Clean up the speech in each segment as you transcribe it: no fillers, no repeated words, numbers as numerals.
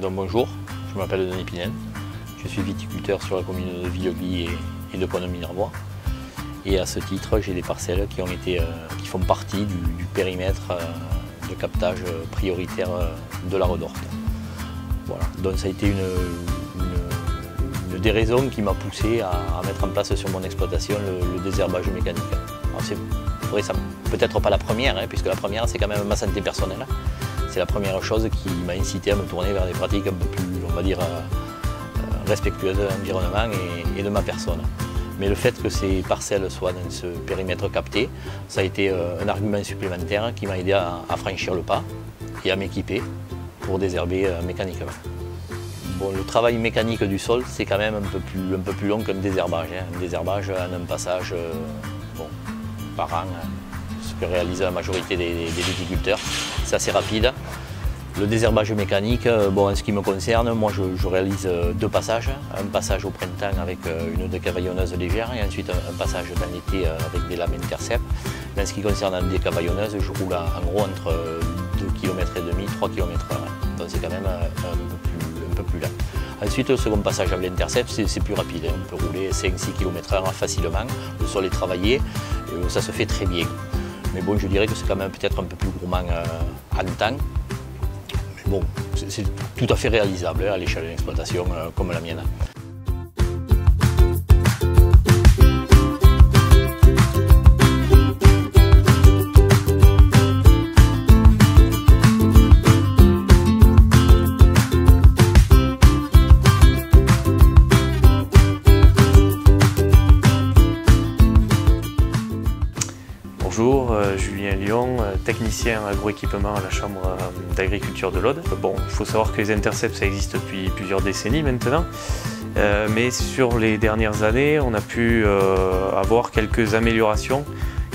Donc bonjour, je m'appelle Denis Pinel, je suis viticulteur sur la commune de Villeauby et de Conon-Minervois. Et à ce titre, j'ai des parcelles qui font partie du périmètre de captage prioritaire de la Redorte. Voilà. Donc ça a été une des raisons qui m'a poussé à mettre en place sur mon exploitation le désherbage mécanique. C'est peut-être pas la première, puisque la première c'est quand même ma santé personnelle. C'est la première chose qui m'a incité à me tourner vers des pratiques un peu plus, on va dire, respectueuses de l'environnement et de ma personne. Mais le fait que ces parcelles soient dans ce périmètre capté, ça a été un argument supplémentaire qui m'a aidé à franchir le pas et à m'équiper pour désherber mécaniquement. Bon, le travail mécanique du sol, c'est quand même un peu plus long qu'un désherbage. Un désherbage en un passage par an, ce que réalise la majorité des viticulteurs. C'est assez rapide. Le désherbage mécanique, en ce qui me concerne, moi je réalise deux passages. Un passage au printemps avec une décavaillonneuse légère et ensuite un passage dans l'été avec des lames intercept. Mais en ce qui concerne la décavaillonneuse, je roule en gros entre 2,5 km et 3 km/h. Donc c'est quand même un peu plus lent. Ensuite, le second passage avec l'intercept, c'est plus rapide. On peut rouler 5-6 km/h facilement. Le sol est travaillé, ça se fait très bien. Mais bon, je dirais que c'est quand même peut-être un peu plus gourmand en temps. Mais bon, c'est tout à fait réalisable à l'échelle d'une exploitation comme la mienne. Bonjour, Julien Lyon, technicien agroéquipement à la Chambre d'agriculture de l'Aude. Bon, il faut savoir que les intercepts, ça existe depuis plusieurs décennies maintenant, mais sur les dernières années, on a pu avoir quelques améliorations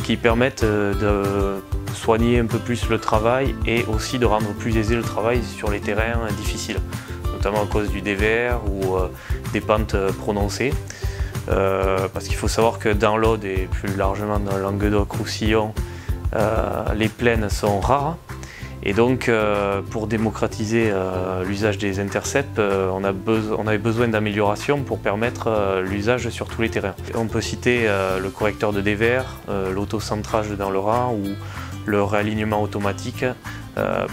qui permettent de soigner un peu plus le travail et aussi de rendre plus aisé le travail sur les terrains difficiles, notamment à cause du dévers ou des pentes prononcées. Parce qu'il faut savoir que dans l'Aude et plus largement dans le Languedoc-Roussillon, les plaines sont rares. Et donc pour démocratiser l'usage des intercepts, on avait besoin d'améliorations pour permettre l'usage sur tous les terrains. On peut citer le correcteur de dévers, l'autocentrage dans le rang ou le réalignement automatique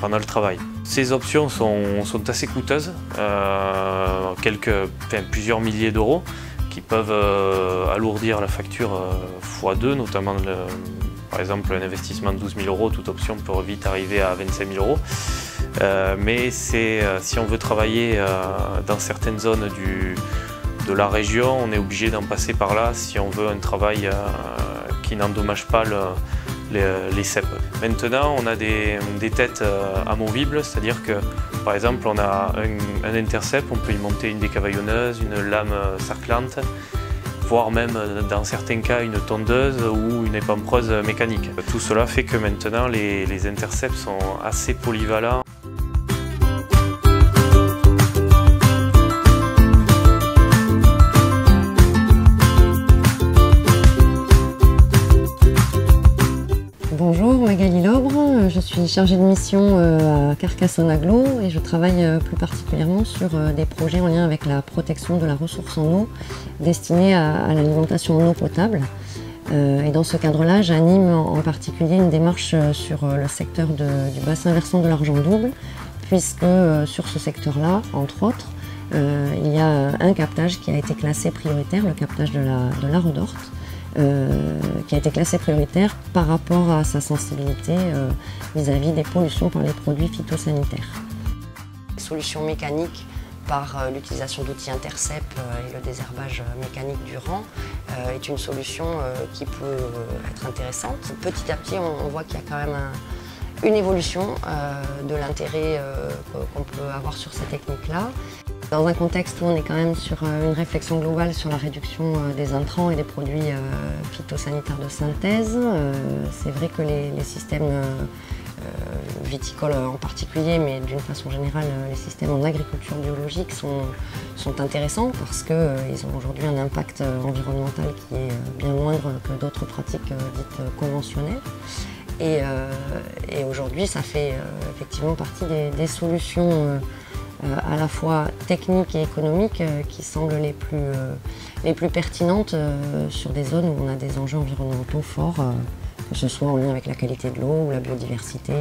pendant le travail. Ces options sont assez coûteuses, plusieurs milliers d'euros, qui peuvent alourdir la facture x2, notamment par exemple un investissement de 12 000 €, toute option peut vite arriver à 25 000 €. Mais si on veut travailler dans certaines zones de la région, on est obligé d'en passer par là si on veut un travail qui n'endommage pas les ceps. Maintenant, on a des têtes amovibles, c'est-à-dire que par exemple, on a un intercept, on peut y monter une décavaillonneuse, une lame cerclante, voire même dans certains cas une tondeuse ou une épampreuse mécanique. Tout cela fait que maintenant les intercepts sont assez polyvalents. Bonjour, Magali Lobre, je suis chargée de mission à Carcassonne Aglo et je travaille plus particulièrement sur des projets en lien avec la protection de la ressource en eau destinée à l'alimentation en eau potable. Et dans ce cadre-là, j'anime en particulier une démarche sur le secteur du bassin versant de l'Argent Double, puisque sur ce secteur-là, entre autres, il y a un captage qui a été classé prioritaire, le captage de la Redorte. Qui a été classé prioritaire par rapport à sa sensibilité vis-à-vis des pollutions par les produits phytosanitaires. Les solutions mécaniques par l'utilisation d'outils intercept et le désherbage mécanique du rang est une solution qui peut être intéressante. Petit à petit, on voit qu'il y a quand même une évolution de l'intérêt qu'on peut avoir sur ces techniques-là. Dans un contexte où on est quand même sur une réflexion globale sur la réduction des intrants et des produits phytosanitaires de synthèse, c'est vrai que les systèmes viticoles en particulier, mais d'une façon générale les systèmes en agriculture biologique sont intéressants parce qu'ils ont aujourd'hui un impact environnemental qui est bien moindre que d'autres pratiques dites conventionnelles. Et aujourd'hui, ça fait effectivement partie des solutions à la fois techniques et économiques qui semblent les plus pertinentes sur des zones où on a des enjeux environnementaux forts, que ce soit en lien avec la qualité de l'eau ou la biodiversité.